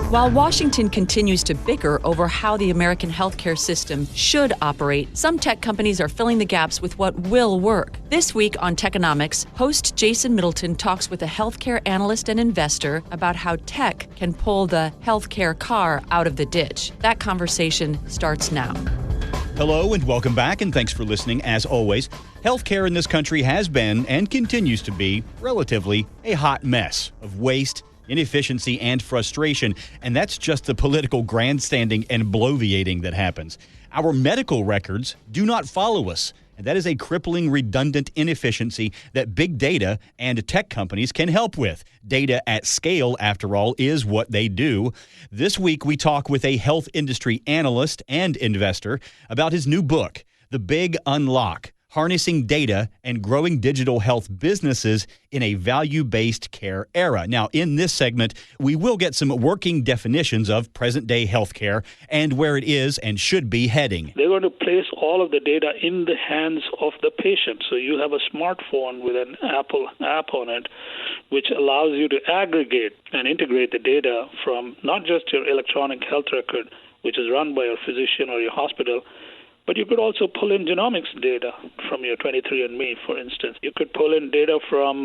While Washington continues to bicker over how the American healthcare system should operate, some tech companies are filling the gaps with what will work. This week on Techonomics, host Jason Middleton talks with a healthcare analyst and investor about how tech can pull the healthcare car out of the ditch. That conversation starts now. Hello and welcome back, and thanks for listening. As always, healthcare in this country has been and continues to be relatively a hot mess of waste, inefficiency, and frustration, and that's just the political grandstanding and bloviating that happens. Our medical records do not follow us, and that is a crippling, redundant inefficiency that big data and tech companies can help with. Data at scale, after all, is what they do. This week, we talk with a health industry analyst and investor about his new book, The Big Unlock: Harnessing Data and Growing Digital Health Businesses in a Value-Based Care Era. Now, in this segment, we will get some working definitions of present-day healthcare and where it is and should be heading. They're going to place all of the data in the hands of the patient. So you have a smartphone with an Apple app on it, which allows you to aggregate and integrate the data from not just your electronic health record, which is run by your physician or your hospital, but you could also pull in genomics data from your 23andMe, for instance. You could pull in data from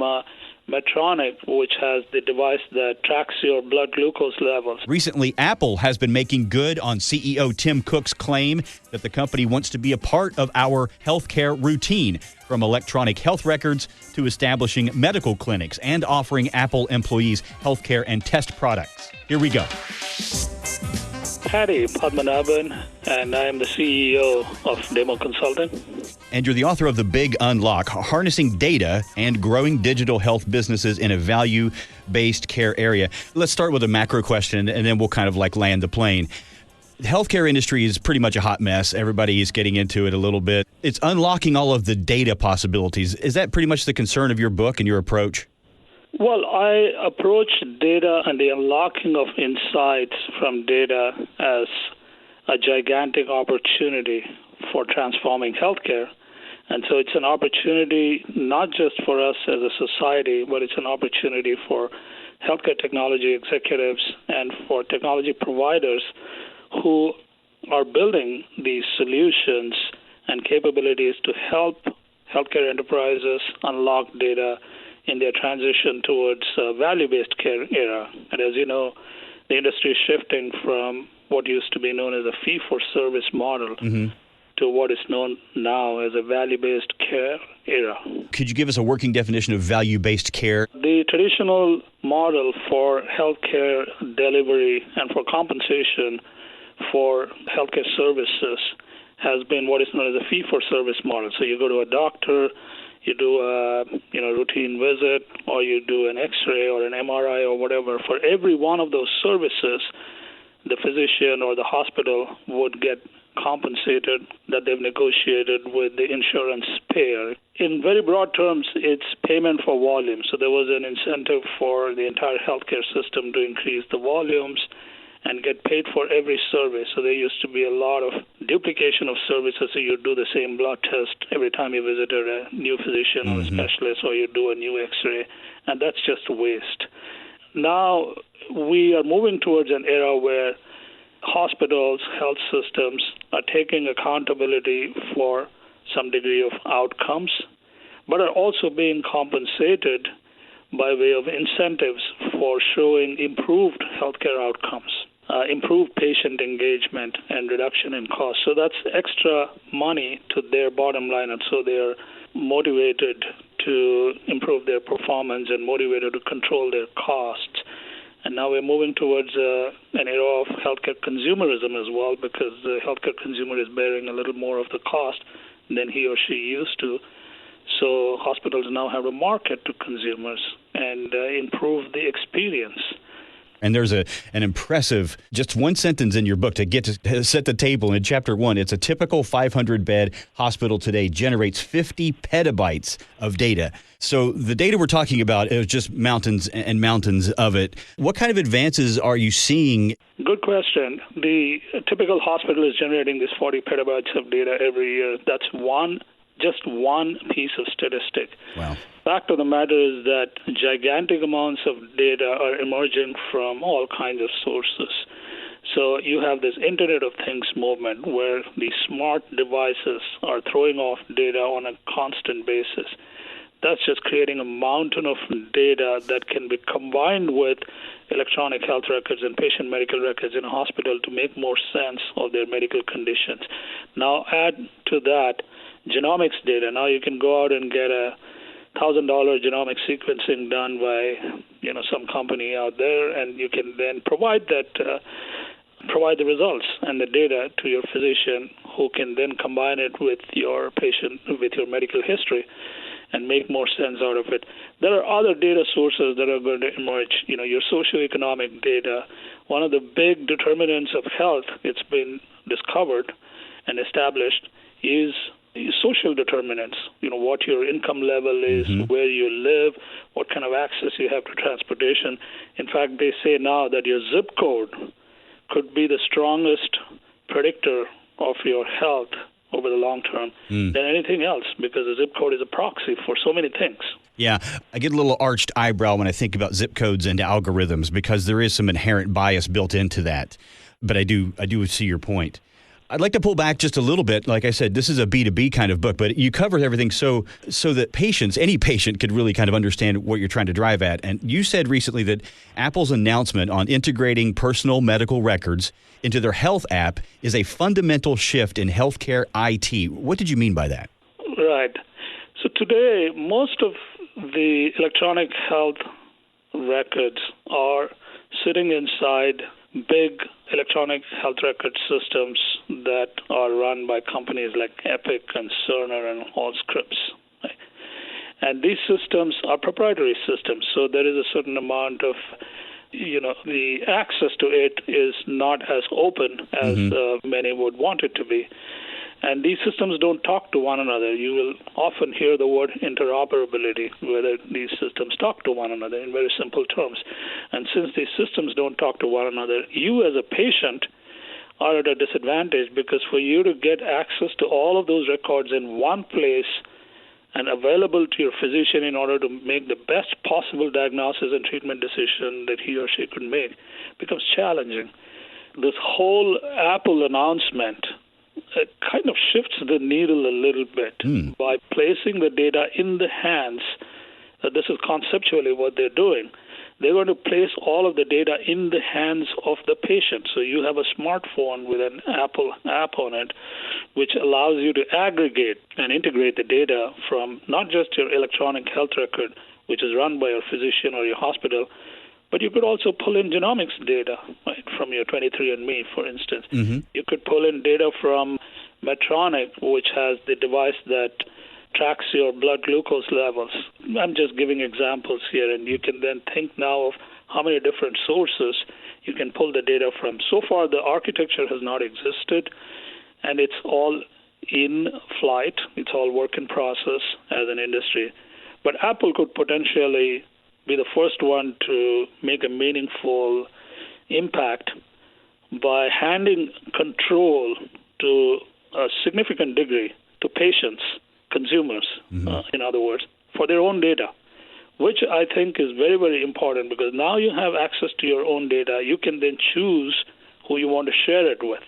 Medtronic, which has the device that tracks your blood glucose levels. Recently, Apple has been making good on CEO Tim Cook's claim that the company wants to be a part of our healthcare routine, from electronic health records to establishing medical clinics and offering Apple employees healthcare and test products. Here we go. Paddy Padmanabhan, and I am the CEO of Damo Consulting. And you're the author of The Big Unlock: Harnessing Data and Growing Digital Health Businesses in a Value-Based Care Area. Let's start with a macro question, and then we'll kind of like land the plane. The healthcare industry is pretty much a hot mess. Everybody is getting into it a little bit. It's unlocking all of the data possibilities. Is that pretty much the concern of your book and your approach? Well, I approach data and the unlocking of insights from data as a gigantic opportunity for transforming healthcare. And so it's an opportunity not just for us as a society, but it's an opportunity for healthcare technology executives and for technology providers who are building these solutions and capabilities to help healthcare enterprises unlock data in their transition towards a value-based care era. And as you know, the industry is shifting from what used to be known as a fee-for-service model to what is known now as a value-based care era. Could you give us a working definition of value-based care? The traditional model for healthcare delivery and for compensation for healthcare services has been what is known as a fee-for-service model. So you go to a doctor, you do a routine visit, or you do an X-ray or an MRI or whatever. For every one of those services, the physician or the hospital would get compensated that they've negotiated with the insurance payer. In very broad terms, it's payment for volume. So there was an incentive for the entire healthcare system to increase the volumes and get paid for every service. So there used to be a lot of duplication of services. So you do the same blood test every time you visit a new physician or a specialist, or you do a new X-ray, and that's just waste. Now we are moving towards an era where hospitals, health systems are taking accountability for some degree of outcomes, but are also being compensated by way of incentives for showing improved healthcare outcomes. Improved patient engagement and reduction in costs. So that's extra money to their bottom line, and so they're motivated to improve their performance and motivated to control their costs. And now we're moving towards an era of healthcare consumerism as well, because the healthcare consumer is bearing a little more of the cost than he or she used to. So hospitals now have to market to consumers and improve the experience. And there's an impressive, just one sentence in your book to get to set the table. In chapter 1, it's a typical 500-bed hospital today generates 50 petabytes of data. So the data we're talking about is just mountains and mountains of it. What kind of advances are you seeing? Good question. The typical hospital is generating this 40 petabytes of data every year. That's one just one piece of statistic. Wow. Fact of the matter is that gigantic amounts of data are emerging from all kinds of sources. So you have this Internet of Things movement where these smart devices are throwing off data on a constant basis. That's just creating a mountain of data that can be combined with electronic health records and patient medical records in a hospital to make more sense of their medical conditions. Now add to that genomics data. Now you can go out and get a $1,000 genomic sequencing done by some company out there, and you can then provide the results and the data to your physician, who can then combine it with your medical history and make more sense out of it. There are other data sources that are going to emerge. Your socioeconomic data. One of the big determinants of health, it's been discovered and established, is social determinants. What your income level is, where you live, what kind of access you have to transportation. In fact, they say now that your zip code could be the strongest predictor of your health over the long term than anything else, because the zip code is a proxy for so many things. Yeah, I get a little arched eyebrow when I think about zip codes and algorithms, because there is some inherent bias built into that. But I do see your point. I'd like to pull back just a little bit. Like I said, this is a B2B kind of book, but you cover everything so that any patient could really kind of understand what you're trying to drive at. And you said recently that Apple's announcement on integrating personal medical records into their health app is a fundamental shift in healthcare IT. What did you mean by that? Right. So today, most of the electronic health records are sitting inside big electronic health record systems that are run by companies like Epic and Cerner and Allscripts. Right? And these systems are proprietary systems, so there is a certain amount of, the access to it is not as open as many would want it to be. And these systems don't talk to one another. You will often hear the word interoperability, whether these systems talk to one another in very simple terms. And since these systems don't talk to one another, you as a patient are at a disadvantage, because for you to get access to all of those records in one place and available to your physician in order to make the best possible diagnosis and treatment decision that he or she could make becomes challenging. This whole Apple announcement kind of shifts the needle a little bit by placing the data in the hands. This is conceptually what they're doing. They're going to place all of the data in the hands of the patient. So you have a smartphone with an Apple app on it, which allows you to aggregate and integrate the data from not just your electronic health record, which is run by your physician or your hospital, but you could also pull in genomics data, right, from your 23andMe, for instance. You could pull in data from Medtronic, which has the device that tracks your blood glucose levels. I'm just giving examples here, and you can then think now of how many different sources you can pull the data from. So far, the architecture has not existed, and it's all in flight. It's all work in process as an industry. But Apple could potentially be the first one to make a meaningful impact by handing control to a significant degree to patients, consumers, in other words, for their own data, which I think is very, very important, because now you have access to your own data. You can then choose who you want to share it with.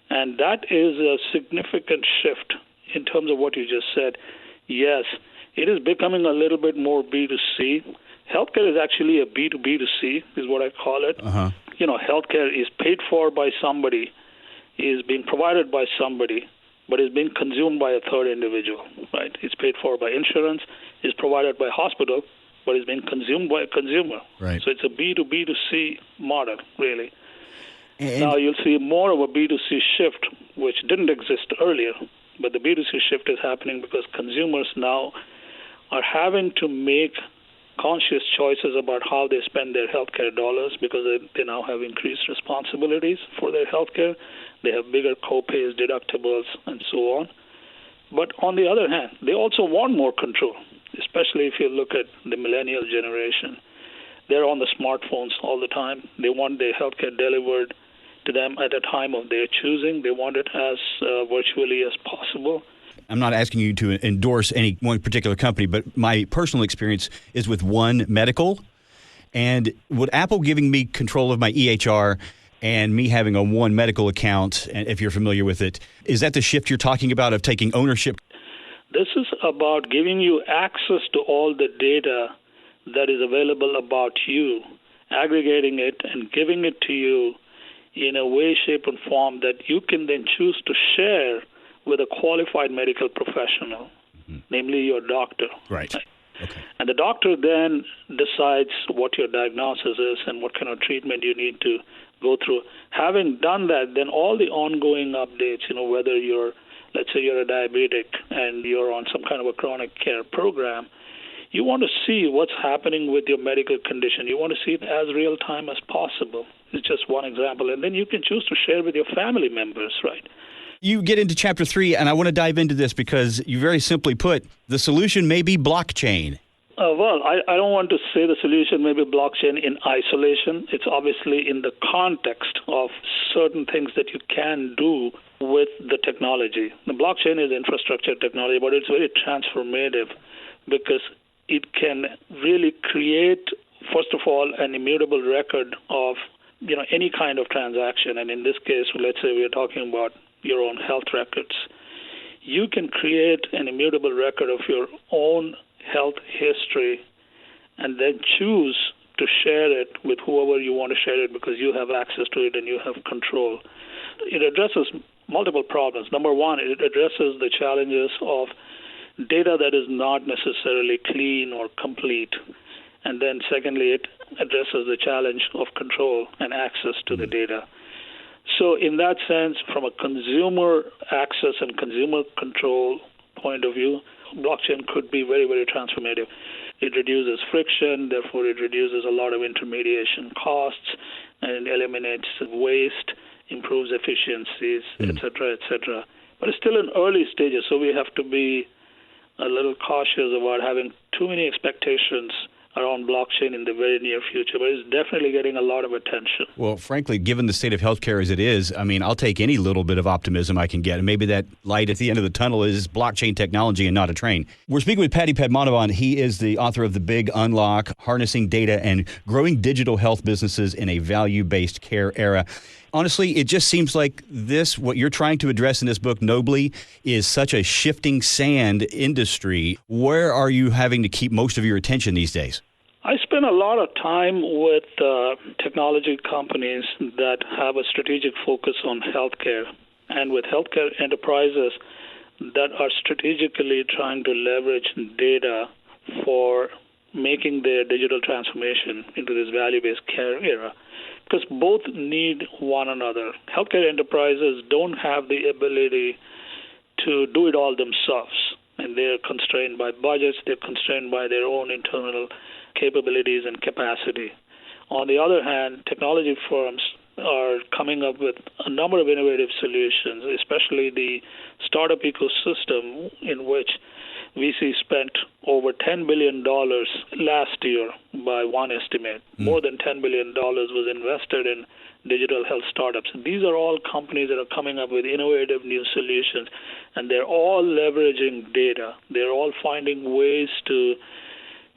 And that is a significant shift in terms of what you just said. Yes, it is becoming a little bit more B2C. Healthcare is actually a B2B2C, is what I call it. Healthcare is paid for by somebody, is being provided by somebody, but is being consumed by a third individual, right? It's paid for by insurance, is provided by hospital, but is being consumed by a consumer. Right. So it's a B2B2C model, really. And now you'll see more of a B2C shift, which didn't exist earlier, but the B2C shift is happening because consumers now are having to make conscious choices about how they spend their healthcare dollars, because they now have increased responsibilities for their healthcare. They have bigger co-pays, deductibles, and so on. But on the other hand, they also want more control, especially if you look at the millennial generation. They're on the smartphones all the time. They want their healthcare delivered to them at a time of their choosing. They want it as virtually as possible. I'm not asking you to endorse any one particular company, but my personal experience is with One Medical. And with Apple giving me control of my EHR and me having a One Medical account, if you're familiar with it, is that the shift you're talking about of taking ownership? This is about giving you access to all the data that is available about you, aggregating it and giving it to you in a way, shape, and form that you can then choose to share with a qualified medical professional, namely your doctor. Right. Okay. And the doctor then decides what your diagnosis is and what kind of treatment you need to go through. Having done that, then all the ongoing updates, whether let's say you're a diabetic and you're on some kind of a chronic care program, you want to see what's happening with your medical condition. You want to see it as real time as possible. It's just one example. And then you can choose to share with your family members, right? You get into Chapter 3, and I want to dive into this because you very simply put, the solution may be blockchain. Well, I don't want to say the solution may be blockchain in isolation. It's obviously in the context of certain things that you can do with the technology. The blockchain is infrastructure technology, but it's very transformative because it can really create, first of all, an immutable record of any kind of transaction. And in this case, let's say we're talking about your own health records. You can create an immutable record of your own health history and then choose to share it with whoever you want to share it because you have access to it and you have control. It addresses multiple problems. Number one, it addresses the challenges of data that is not necessarily clean or complete. And then secondly, it addresses the challenge of control and access to the data. So in that sense, from a consumer access and consumer control point of view, blockchain could be very, very transformative. It reduces friction, therefore it reduces a lot of intermediation costs and eliminates waste, improves efficiencies, et cetera, But it's still in early stages, so we have to be a little cautious about having too many expectations around blockchain in the very near future, but it's definitely getting a lot of attention. Well, frankly, given the state of healthcare as it is, I'll take any little bit of optimism I can get, and maybe that light at the end of the tunnel is blockchain technology and not a train. We're speaking with Paddy Padmanabhan. He is the author of The Big Unlock, Harnessing Data and Growing Digital Health Businesses in a Value-Based Care Era. Honestly, it just seems like what you're trying to address in this book nobly is such a shifting sand industry. Where are you having to keep most of your attention these days? I spend a lot of time with technology companies that have a strategic focus on healthcare and with healthcare enterprises that are strategically trying to leverage data for making their digital transformation into this value-based care era. Because both need one another. Healthcare enterprises don't have the ability to do it all themselves, and they're constrained by budgets, they're constrained by their own internal capabilities and capacity. On the other hand, technology firms are coming up with a number of innovative solutions, especially the startup ecosystem in which VC spent over $10 billion last year by one estimate. More than $10 billion was invested in digital health startups. These are all companies that are coming up with innovative new solutions, and they're all leveraging data. They're all finding ways to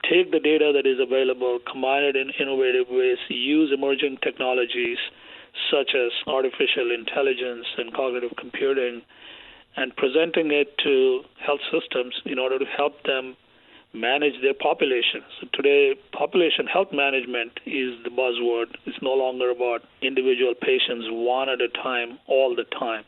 take the data that is available, combine it in innovative ways, use emerging technologies such as artificial intelligence and cognitive computing, and presenting it to health systems in order to help them manage their populations. So today, population health management is the buzzword. It's no longer about individual patients one at a time, all the time.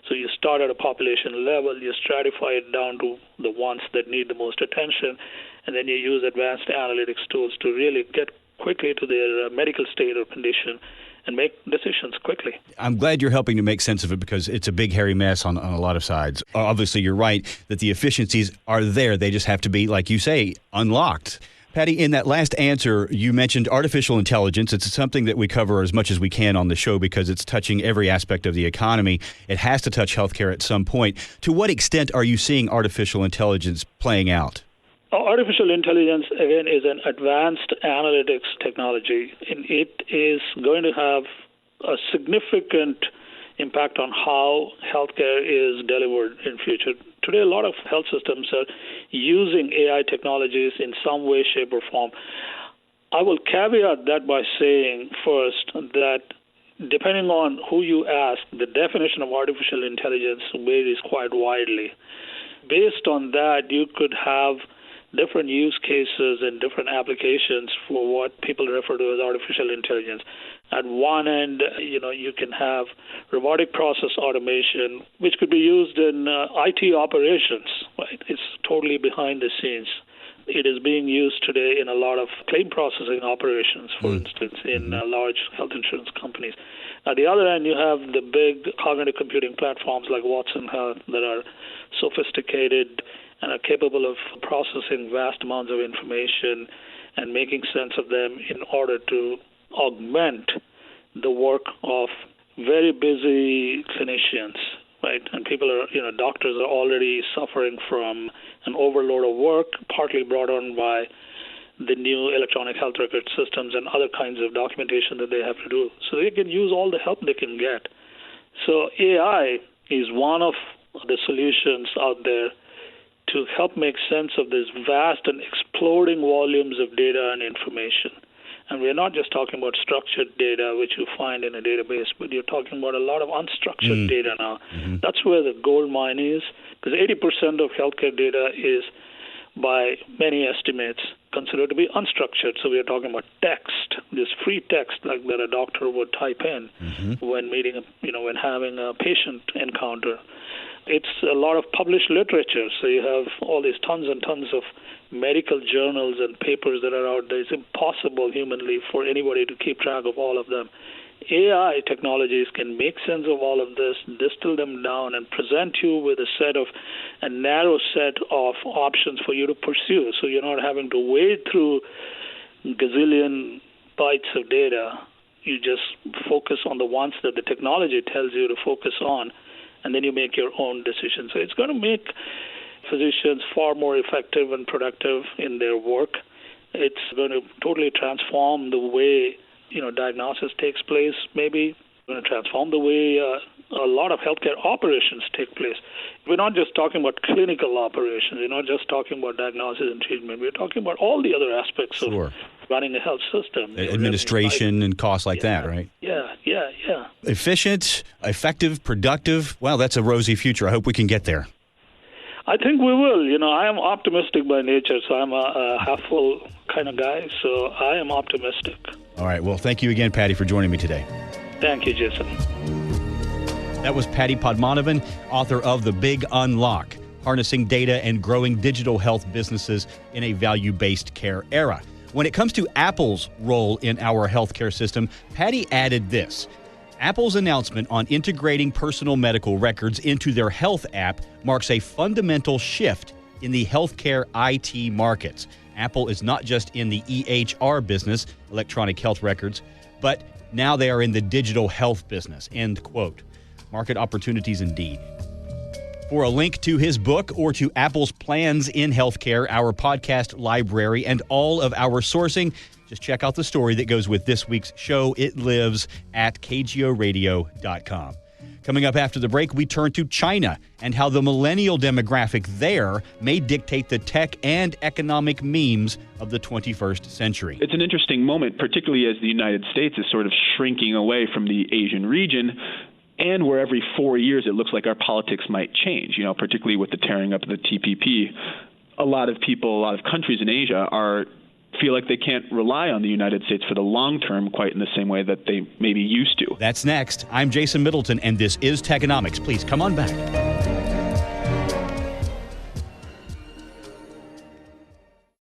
So you start at a population level, you stratify it down to the ones that need the most attention, and then you use advanced analytics tools to really get quickly to their medical state or condition and make decisions quickly. I'm glad you're helping to make sense of it because it's a big, hairy mess on a lot of sides. Obviously, you're right that the efficiencies are there. They just have to be, like you say, unlocked. Paddy, in that last answer, you mentioned artificial intelligence. It's something that we cover as much as we can on the show because it's touching every aspect of the economy. It has to touch healthcare at some point. To what extent are you seeing artificial intelligence playing out? Artificial intelligence, again, is an advanced analytics technology, and it is going to have a significant impact on how healthcare is delivered in future. today a lot of health systems are using AI technologies in some way, shape, or form. I will caveat that by saying first that depending on who you ask, the definition of artificial intelligence varies quite widely. Based on that, you could have different use cases and different applications for what people refer to as artificial intelligence. At one end, you can have robotic process automation, which could be used in IT operations, right? It's totally behind the scenes. It is being used today in a lot of claim processing operations, for instance, in large health insurance companies. At the other end, you have the big cognitive computing platforms like Watson Health that are sophisticated and are capable of processing vast amounts of information and making sense of them in order to augment the work of very busy clinicians, right? And doctors are already suffering from an overload of work, partly brought on by the new electronic health record systems and other kinds of documentation that they have to do. So they can use all the help they can get. So AI is one of the solutions out there to help make sense of this vast and exploding volumes of data and information. And we're not just talking about structured data, which you find in a database, but you're talking about a lot of unstructured data now. That's where the gold mine is, because 80% of healthcare data is, by many estimates, considered to be unstructured. So we are talking about text, this free text like that a doctor would type in when when having a patient encounter. It's a lot of published literature. So you have all these tons and tons of medical journals and papers that are out there. It's impossible humanly for anybody to keep track of all of them. AI technologies can make sense of all of this, distill them down, and present you with a narrow set of options for you to pursue. So you're not having to wade through gazillion bytes of data. You just focus on the ones that the technology tells you to focus on, and then you make your own decisions. So it's going to make physicians far more effective and productive in their work. It's going to totally transform the way diagnosis takes place, maybe. It's going to transform the way a lot of healthcare operations take place. We're not just talking about clinical operations. We're not just talking about diagnosis and treatment. We're talking about all the other aspects of running a health system. Administration and costs like that, right? Yeah. Efficient, effective, productive. Well, that's a rosy future. I hope we can get there. I think we will. I am optimistic by nature, so I'm a half-full kind of guy, so I am optimistic. All right. Well, thank you again, Paddy, for joining me today. Thank you, Jason. That was Paddy Padmanabhan, author of The Big Unlock, Harnessing Data and Growing Digital Health Businesses in a Value-Based Care Era. When it comes to Apple's role in our healthcare system, Paddy added this. Apple's announcement on integrating personal medical records into their health app marks a fundamental shift in the healthcare IT markets. Apple is not just in the EHR business, electronic health records, but now they are in the digital health business, end quote. Market opportunities indeed. For a link to his book or to Apple's plans in healthcare, our podcast library, and all of our sourcing, just check out the story that goes with this week's show. It lives at KGOradio.com. Coming up after the break, we turn to China and how the millennial demographic there may dictate the tech and economic memes of the 21st century. It's an interesting moment, particularly as the United States is sort of shrinking away from the Asian region, and where every 4 years it looks like our politics might change, particularly with the tearing up of the TPP. A lot of people, a lot of countries in Asia feel like they can't rely on the United States for the long term quite in the same way that they maybe used to. That's next. I'm Jason Middleton, and this is Techonomics. Please come on back.